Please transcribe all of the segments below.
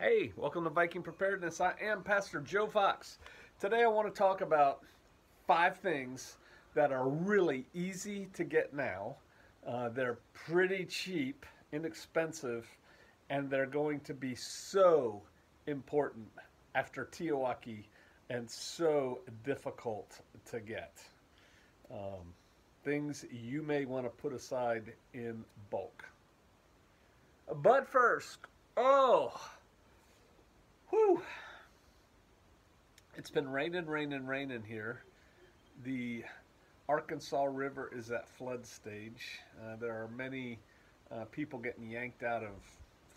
Hey, welcome to Viking Preparedness. I am Pastor Joe Fox. Today I want to talk about 5 things that are really easy to get now. They're pretty cheap, inexpensive, and they're going to be so important after Teowaki and so difficult to get. Um, Things you may want to put aside in bulk. But first, oh, whew, it's been raining here. The Arkansas River is at flood stage. There are many people getting yanked out of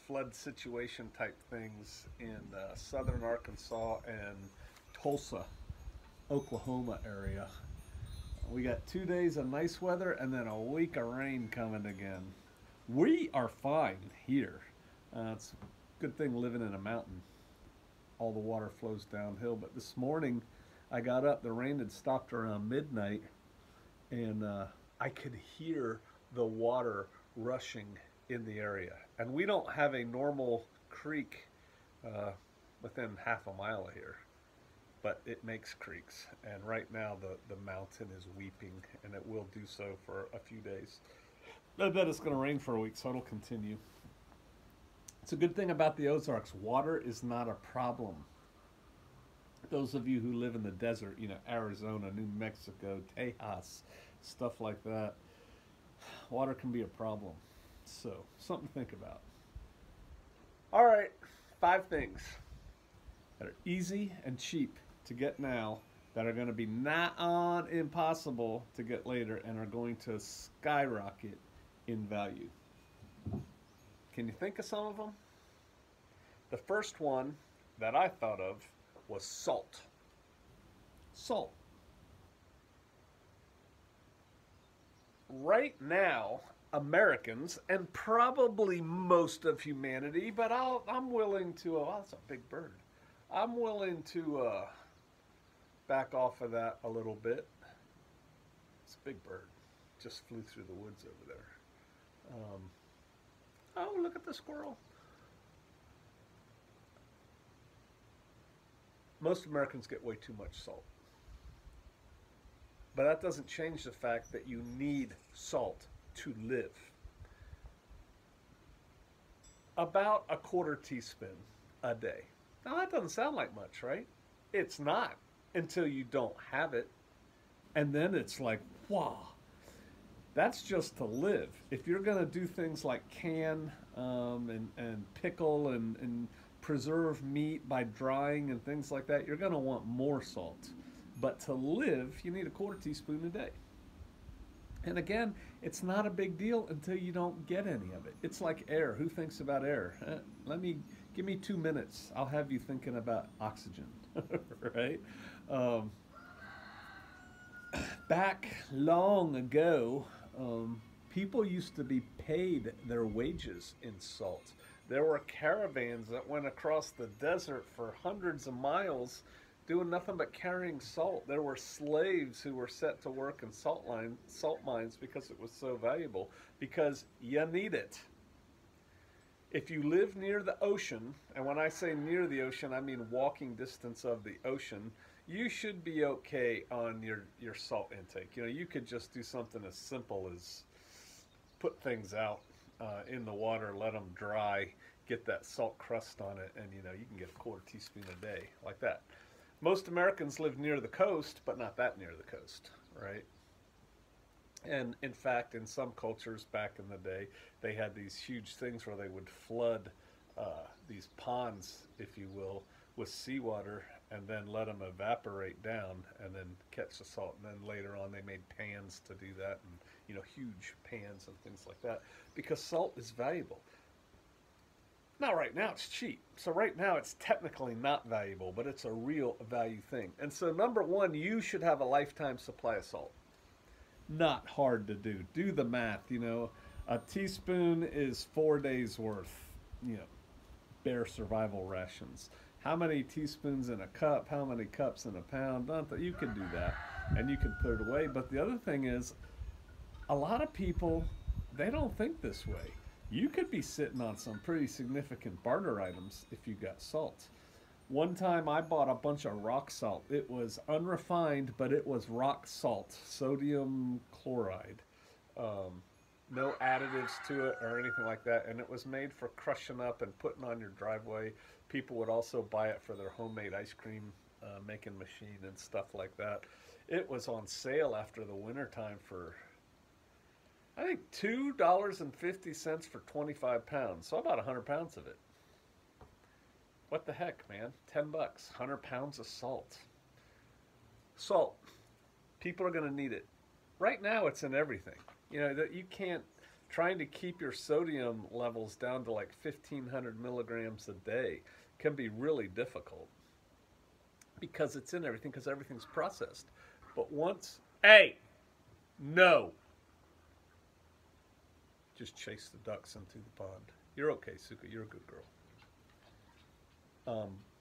flood situation type things in southern Arkansas and Tulsa, Oklahoma area. We got 2 days of nice weather and then a week of rain coming again. We are fine here. It's a good thing living in a mountain. All the water flows downhill. But this morning, I got up. The rain had stopped around midnight, and I could hear the water rushing in the area. And we don't have a normal creek uh, within half a mile of here, but it makes creeks. And right now, the mountain is weeping, and it will do so for a few days. I bet it's going to rain for a week, so it'll continue. It's a good thing about the Ozarks. Water is not a problem. Those of you who live in the desert, Arizona, New Mexico, Tejas, stuff like that, water can be a problem. So, something to think about. All right, 5 things that are easy and cheap to get now that are going to be not on impossible to get later and are going to skyrocket in value. Can you think of some of them? The first one that I thought of was salt. Salt. Right now, Americans, and probably most of humanity, but I'm willing to, oh, that's a big bird. I'm willing to back off of that a little bit. It's a big bird. Just flew through the woods over there. Oh, look at the squirrel. Most Americans get way too much salt. But that doesn't change the fact that you need salt to live. About a quarter teaspoon a day. Now, that doesn't sound like much, right? It's not until you don't have it. And then it's like, wow, that's just to live. If you're going to do things like can and pickle and preserve meat by drying and things like that, you're going to want more salt. But to live, you need a quarter teaspoon a day. And again, it's not a big deal until you don't get any of it. It's like air. Who thinks about air? Give me 2 minutes. I'll have you thinking about oxygen, right? Um, Back long ago, people used to be paid their wages in salt. There were caravans that went across the desert for hundreds of miles doing nothing but carrying salt. There were slaves who were set to work in salt mines because it was so valuable, because you need it. If you live near the ocean, and when I say near the ocean, I mean walking distance of the ocean, you should be okay on your salt intake. You could just do something as simple as put things out in the water, let them dry, get that salt crust on it, and you can get a quarter teaspoon a day like that. Most Americans live near the coast, but not that near the coast, right? And in fact, in some cultures back in the day, they had these huge things where they would flood these ponds, if you will, with seawater and then let them evaporate down and then catch the salt. And then later on, they made pans to do that, and huge pans and things like that, because salt is valuable. Now, right now, it's cheap. So right now, it's technically not valuable, but it's a real value thing. And so number one, you should have a lifetime supply of salt. Not hard to do. Do the math. A teaspoon is 4 days worth, bare survival rations. How many teaspoons in a cup? How many cups in a pound? You can do that, and you can put it away. But the other thing is, a lot of people, they don't think this way. you could be sitting on some pretty significant barter items if you got salt. One time I bought a bunch of rock salt. It was unrefined, but it was rock salt, sodium chloride. Um, no additives to it or anything like that. And it was made for crushing up and putting on your driveway. People would also buy it for their homemade ice cream making machine and stuff like that. It was on sale after the winter time for, I think, $2.50 for 25 pounds. So about 100 pounds of it. What the heck, man? 10 bucks, 100 pounds of salt. Salt. People are going to need it. Right now, it's in everything. You know, that you can't, trying to keep your sodium levels down to like 1,500 milligrams a day can be really difficult because it's in everything, because everything's processed. But once, hey, no. Just chase the ducks into the pond. You're okay, Suka. You're a good girl.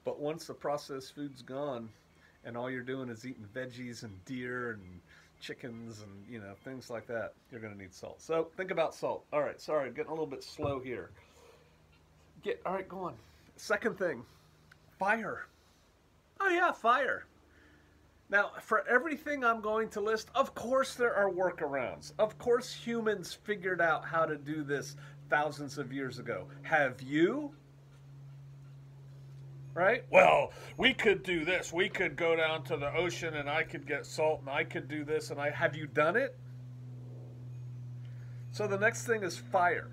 But once the processed food's gone and all you're doing is eating veggies and deer and chickens and, you know, things like that, you're going to need salt. So think about salt. All right, sorry, getting a little bit slow here. All right, go on. Second thing, fire. Oh yeah, fire. Now, for everything I'm going to list, of course there are workarounds. Of course humans figured out how to do this thousands of years ago. Have you? Right? Well, we could do this. We could go down to the ocean and I could get salt and I could do this and have you done it? So the next thing is fire.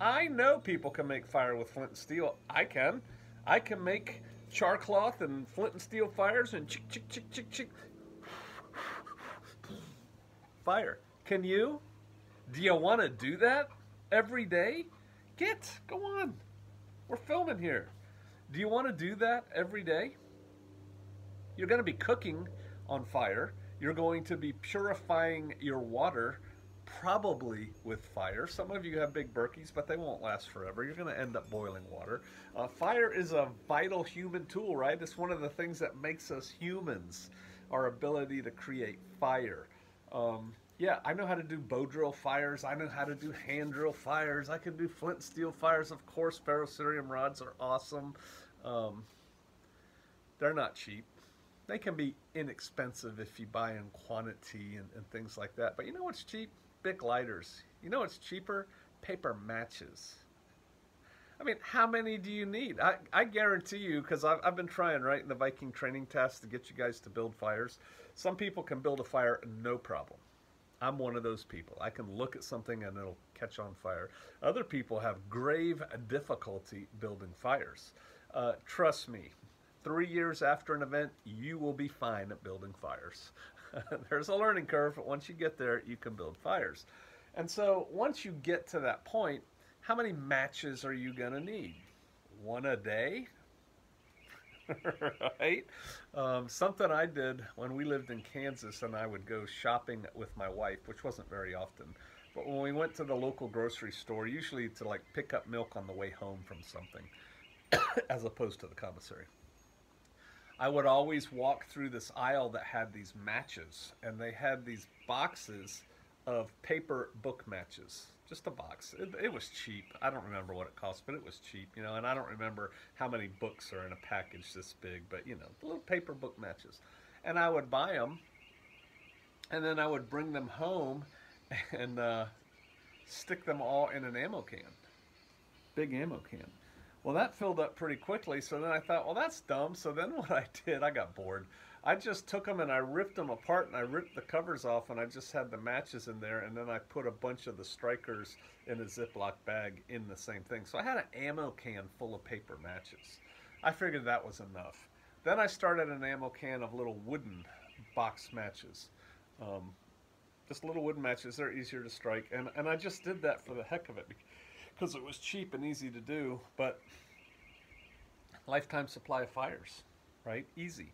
I know people can make fire with flint and steel. I can. I can make char cloth and flint and steel fires and chick, chick, chick, chick, chick. Fire. Can you? Do you want to do that every day? Go on. We're filming here. Do you want to do that every day? You're going to be cooking on fire. You're going to be purifying your water, probably with fire. Some of you have big Berkeys, but they won't last forever. You're going to end up boiling water. Fire is a vital human tool, right? It's one of the things that makes us humans, our ability to create fire. Yeah, I know how to do bow drill fires. I know how to do hand drill fires. I can do flint and steel fires. Of course, ferrocerium rods are awesome. They're not cheap. They can be inexpensive if you buy in quantity and things like that. But you know what's cheap? Bic lighters. You know what's cheaper? Paper matches. I mean, how many do you need? I guarantee you, because I've been trying, right, in the Viking training test to get you guys to build fires. Some people can build a fire no problem. I'm one of those people. I can look at something and it'll catch on fire. Other people have grave difficulty building fires. Trust me, 3 years after an event, you will be fine at building fires. There's a learning curve, but once you get there, you can build fires. And so once you get to that point, how many matches are you going to need? One a day? Right? Something I did when we lived in Kansas and I would go shopping with my wife, which wasn't very often. But when we went to the local grocery store, usually to like pick up milk on the way home from something, as opposed to the commissary, I would always walk through this aisle that had these matches, and they had these boxes of paper book matches. Just a box. It was cheap. I don't remember what it cost, but it was cheap, you know, and I don't remember how many books are in a package this big, but, you know, little paper book matches. And I would buy them, and then I would bring them home and stick them all in an ammo can. Big ammo can. Well, that filled up pretty quickly, so then I thought, well, that's dumb. So then what I did, I got bored. I just took them and I ripped them apart and I ripped the covers off and I just had the matches in there, and then I put a bunch of the strikers in a Ziploc bag in the same thing. So I had an ammo can full of paper matches. I figured that was enough. Then I started an ammo can of little wooden box matches. Just little wooden matches. They're easier to strike. And I just did that for the heck of it because it was cheap and easy to do. But lifetime supply of fires, right? Easy.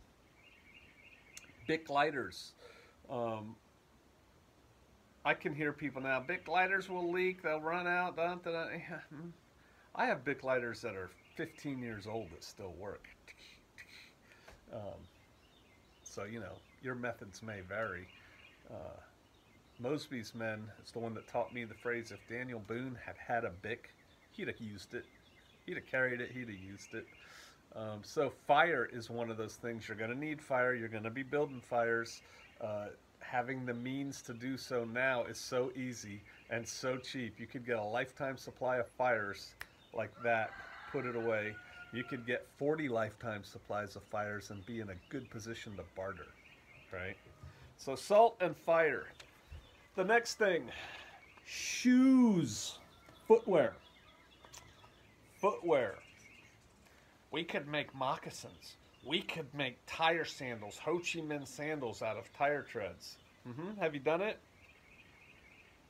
Bic lighters. I can hear people now, Bic lighters will leak, they'll run out. I have Bic lighters that are 15 years old that still work. So, you know, your methods may vary. Mosby's Men is the one that taught me the phrase, if Daniel Boone had had a Bic, he'd have used it. He'd have carried it, he'd have used it. So fire is one of those things. You're going to need fire. You're going to be building fires. Having the means to do so now is so easy and so cheap. You could get a lifetime supply of fires like that, put it away. You could get 40 lifetime supplies of fires and be in a good position to barter, right? So salt and fire. The next thing, shoes, footwear. Footwear. We could make moccasins. We could make tire sandals, Ho Chi Minh sandals out of tire treads. Have you done it?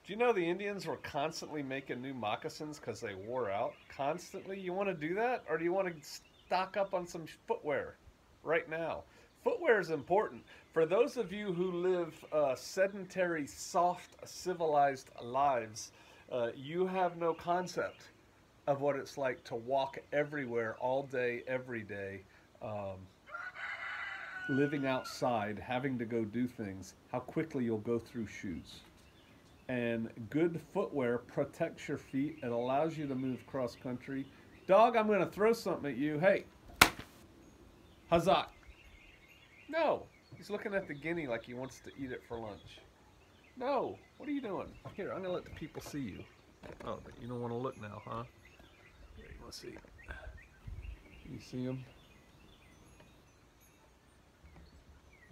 Do you know the Indians were constantly making new moccasins because they wore out? Constantly? You want to do that? Or do you want to stock up on some footwear right now? Footwear is important. For those of you who live sedentary, soft, civilized lives, you have no concept of what it's like to walk everywhere all day, every day, living outside, having to go do things, how quickly you'll go through shoes. And good footwear protects your feet. It allows you to move cross country. Dog, I'm going to throw something at you. Hey, huzzah. No, he's looking at the guinea like he wants to eat it for lunch. No, what are you doing? Here, I'm going to let the people see you. Oh, but you don't want to look now, huh? Here, you want to see. You see him?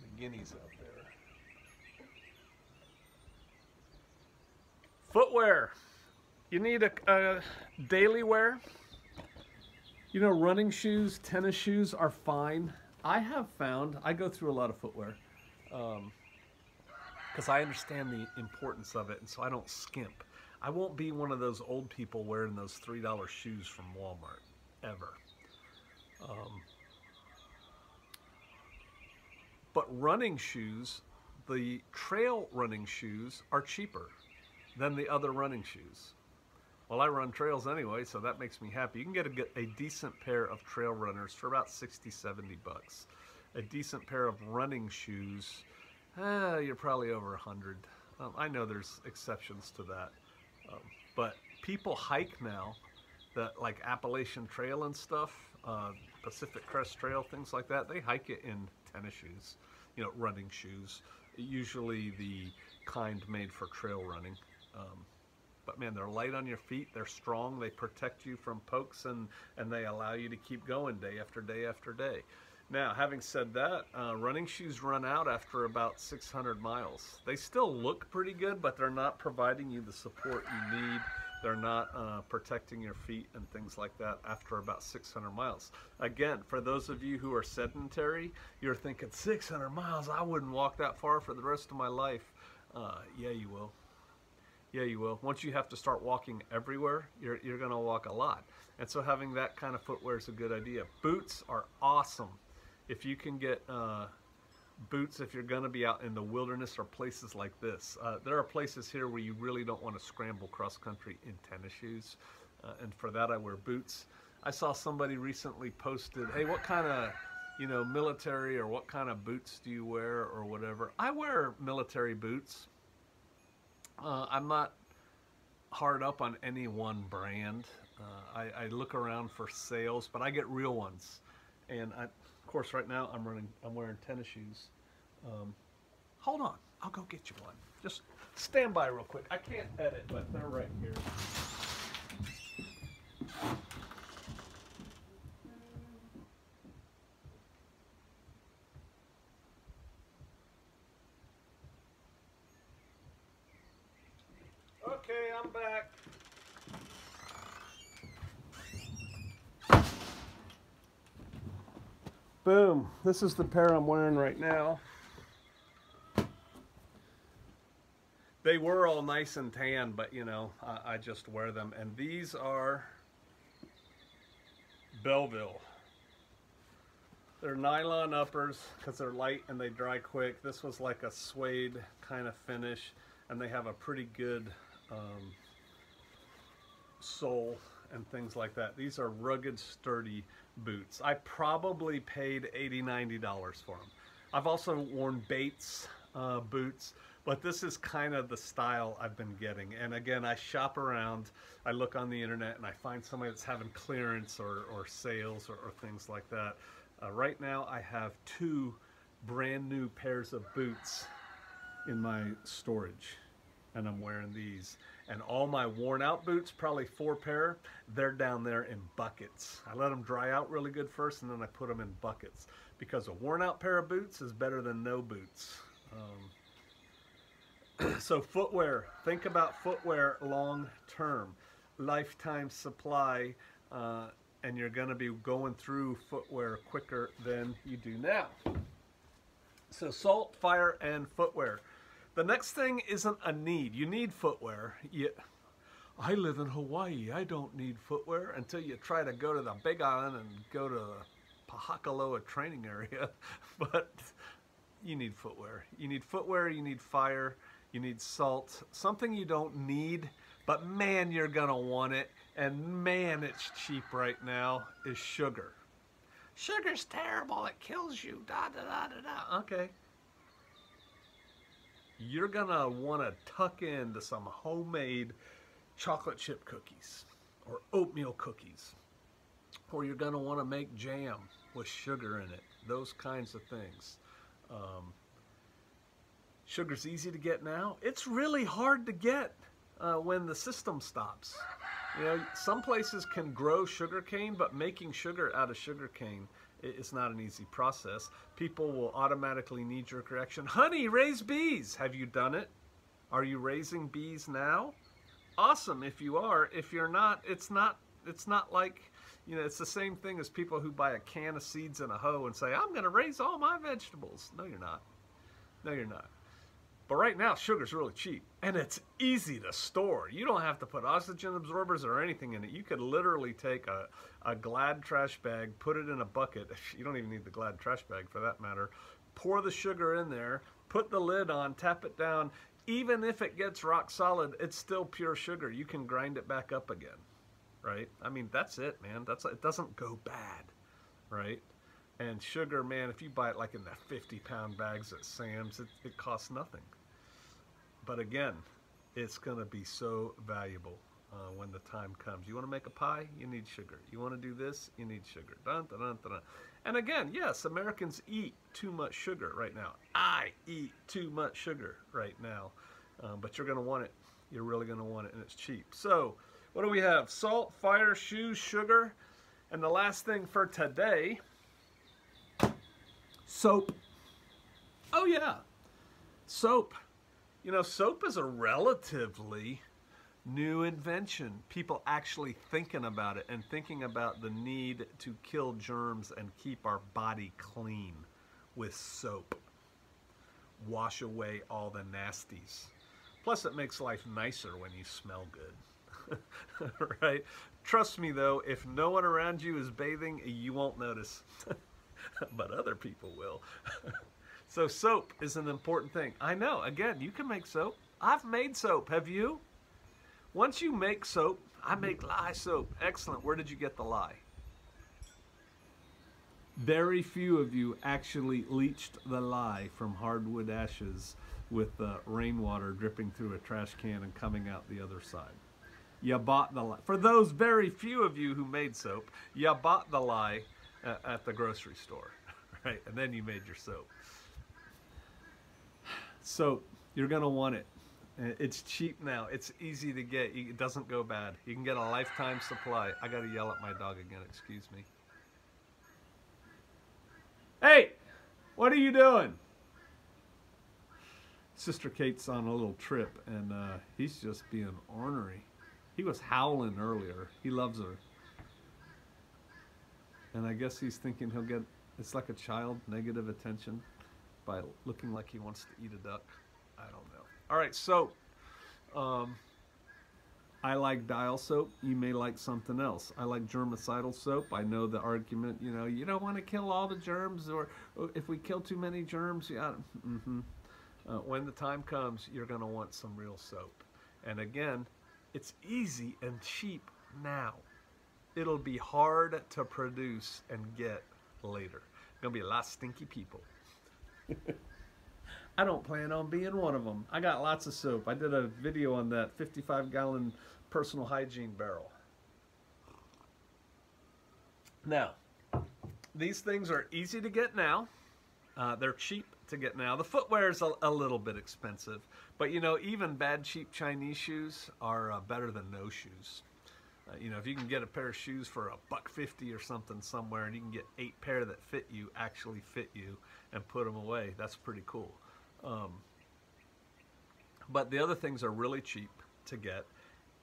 The guinea's out there. Footwear. You need a daily wear. You know, running shoes, tennis shoes are fine. I have found, I go through a lot of footwear because I understand the importance of it, and so I don't skimp. I won't be one of those old people wearing those $3 shoes from Walmart, ever. But running shoes, the trail running shoes, are cheaper than the other running shoes. Well, I run trails anyway, so that makes me happy. You can get a decent pair of trail runners for about 60, 70 bucks. A decent pair of running shoes, you're probably over 100. I know there's exceptions to that. But people hike now, like Appalachian Trail and stuff, Pacific Crest Trail, things like that. They hike it in tennis shoes, running shoes, usually the kind made for trail running. But man, they're light on your feet, they're strong, they protect you from pokes, and they allow you to keep going day after day after day. Now, having said that, running shoes run out after about 600 miles. They still look pretty good, but they're not providing you the support you need. They're not protecting your feet and things like that after about 600 miles. Again, for those of you who are sedentary, you're thinking, 600 miles? I wouldn't walk that far for the rest of my life. Yeah, you will. Yeah, you will. Once you have to start walking everywhere, you're going to walk a lot. And so having that kind of footwear is a good idea. Boots are awesome. If you can get boots, if you're going to be out in the wilderness or places like this. There are places here where you really don't want to scramble cross country in tennis shoes. And for that, I wear boots. I saw somebody recently posted, hey, what kind of, military or what kind of boots do you wear or whatever? I wear military boots. I'm not hard up on any one brand. I look around for sales, but I get real ones. And of course, right now I'm wearing tennis shoes. Hold on, I'll go get you one. Just stand by real quick. I can't edit, but they're right here. Okay, I'm back. Boom. This is the pair I'm wearing right now. They were all nice and tan, but I just wear them. And these are Belleville. They're nylon uppers because they're light and they dry quick. This was like a suede kind of finish, and they have a pretty good sole and things like that. These are rugged, sturdy boots. I probably paid $80, $90 for them. I've also worn Bates boots, But this is kind of the style I've been getting. And again, I shop around, I look on the internet, and I find somebody that's having clearance or sales or things like that. Right now, I have 2 brand new pairs of boots in my storage, and I'm wearing these. And all my worn out boots, probably 4 pair, they're down there in buckets. I let them dry out really good first, and then I put them in buckets, because a worn out pair of boots is better than no boots. So footwear, think about footwear long term, lifetime supply, and you're going to be going through footwear quicker than you do now. So salt, fire, and footwear. The next thing isn't a need. You need footwear. I live in Hawaii. I don't need footwear, until you try to go to the Big Island and go to the Pahakaloa training area. But you need footwear. You need footwear, you need fire, you need salt. Something you don't need, but man, you're gonna want it, and man, it's cheap right now, is sugar. Sugar's terrible, it kills you, da da da da da. Okay. You're gonna wanna tuck into some homemade chocolate chip cookies or oatmeal cookies, or you're gonna wanna make jam with sugar in it, those kinds of things. Sugar's easy to get now. It's really hard to get when the system stops. You know, some places can grow sugar cane, but making sugar out of sugar cane is not an easy process. People will automatically knee-jerk reaction. Honey, raise bees. Have you done it? Are you raising bees now? Awesome if you are. If you're not, it's not like, you know, it's the same thing as people who buy a can of seeds and a hoe and say, I'm going to raise all my vegetables. No, you're not. No, you're not. But right now, sugar's really cheap, and it's easy to store. You don't have to put oxygen absorbers or anything in it. You could literally take a Glad trash bag, put it in a bucket. You don't even need the Glad trash bag for that matter. Pour the sugar in there, put the lid on, tap it down. Even if it gets rock solid, it's still pure sugar. You can grind it back up again, right? I mean, that's it, man. It doesn't go bad, right? And sugar, man, if you buy it like in the 50-pound bags at Sam's, it costs nothing. But again, it's going to be so valuable when the time comes. You want to make a pie? You need sugar. You want to do this? You need sugar. Dun, dun, dun, dun, dun. And again, yes, Americans eat too much sugar right now. I eat too much sugar right now. But you're going to want it. You're really going to want it, and it's cheap. So what do we have? Salt, fire, shoes, sugar. And the last thing for today, soap. Oh yeah, soap. You know, soap is a relatively new invention. People actually thinking about it and thinking about the need to kill germs and keep our body clean with soap. Wash away all the nasties. Plus it makes life nicer when you smell good. Right? Trust me though, if no one around you is bathing, you won't notice. But other people will. So soap is an important thing. I know, again, you can make soap. I've made soap, have you? Once you make soap, I make lye soap. Excellent, where did you get the lye? Very few of you actually leached the lye from hardwood ashes with rainwater dripping through a trash can and coming out the other side. You bought the lye. For those very few of you who made soap, you bought the lye at the grocery store, right? And then you made your soap. Soap, you're gonna want it. It's cheap now. It's easy to get. It doesn't go bad. You can get a lifetime supply. I gotta yell at my dog again, excuse me. Hey, what are you doing? Sister Kate's on a little trip, and he's just being ornery. He was howling earlier. He loves her. And I guess he's thinking he'll get, it's like a child, negative attention by looking like he wants to eat a duck. I don't know. All right, soap. I like Dial soap. You may like something else. I like germicidal soap. I know the argument, you know, you don't want to kill all the germs, or if we kill too many germs, yeah. When the time comes, you're going to want some real soap. And again, it's easy and cheap now. It'll be hard to produce and get later. Gonna be a lot of stinky people. I don't plan on being one of them. I got lots of soap. I did a video on that 55-gallon personal hygiene barrel. Now, these things are easy to get now. They're cheap to get now. The footwear is a little bit expensive, but you know, even bad cheap Chinese shoes are better than no shoes. You know, if you can get a pair of shoes for $1.50 or something somewhere, and you can get 8 pair that fit you, actually fit you, and put them away, that's pretty cool. But the other things are really cheap to get,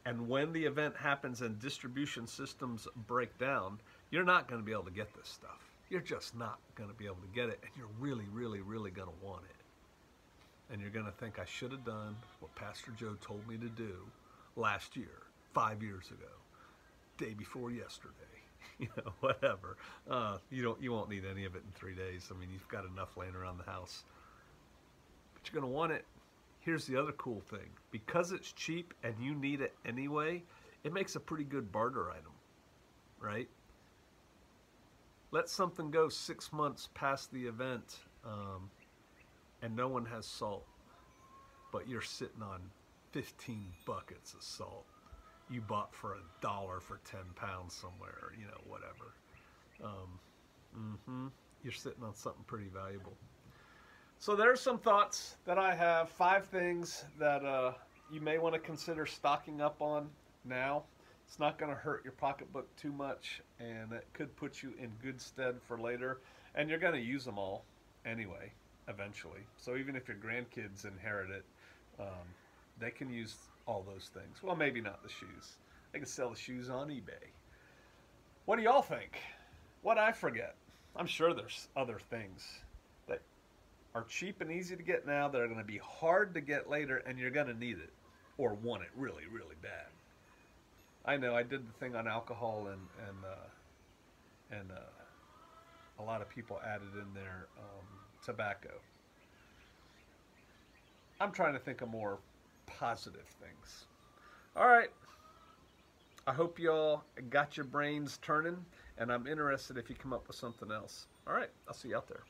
and when the event happens and distribution systems break down, you're not going to be able to get this stuff. You're just not going to be able to get it, and you're really, really, really going to want it. And you're going to think, I should have done what Pastor Joe told me to do last year, 5 years ago, day before yesterday, you know, whatever. You won't need any of it in 3 days. I mean, you've got enough laying around the house. But you're going to want it. Here's the other cool thing. Because it's cheap and you need it anyway, it makes a pretty good barter item, right? Let something go 6 months past the event and no one has salt, but you're sitting on 15 buckets of salt you bought for $1 for 10 pounds somewhere, or, you know, whatever. You're sitting on something pretty valuable. So there's some thoughts that I have. 5 things that you may want to consider stocking up on now. It's not going to hurt your pocketbook too much, and it could put you in good stead for later. And you're going to use them all anyway, eventually. So even if your grandkids inherit it, they can use all those things. Well, maybe not the shoes. They can sell the shoes on eBay. What do y'all think? What'd I forget? I'm sure there's other things that are cheap and easy to get now that are going to be hard to get later, and you're going to need it or want it really, really bad. I know I did the thing on alcohol, and a lot of people added in there tobacco. I'm trying to think of more positive things. All right. I hope y'all got your brains turning, and I'm interested if you come up with something else. All right. I'll see you out there.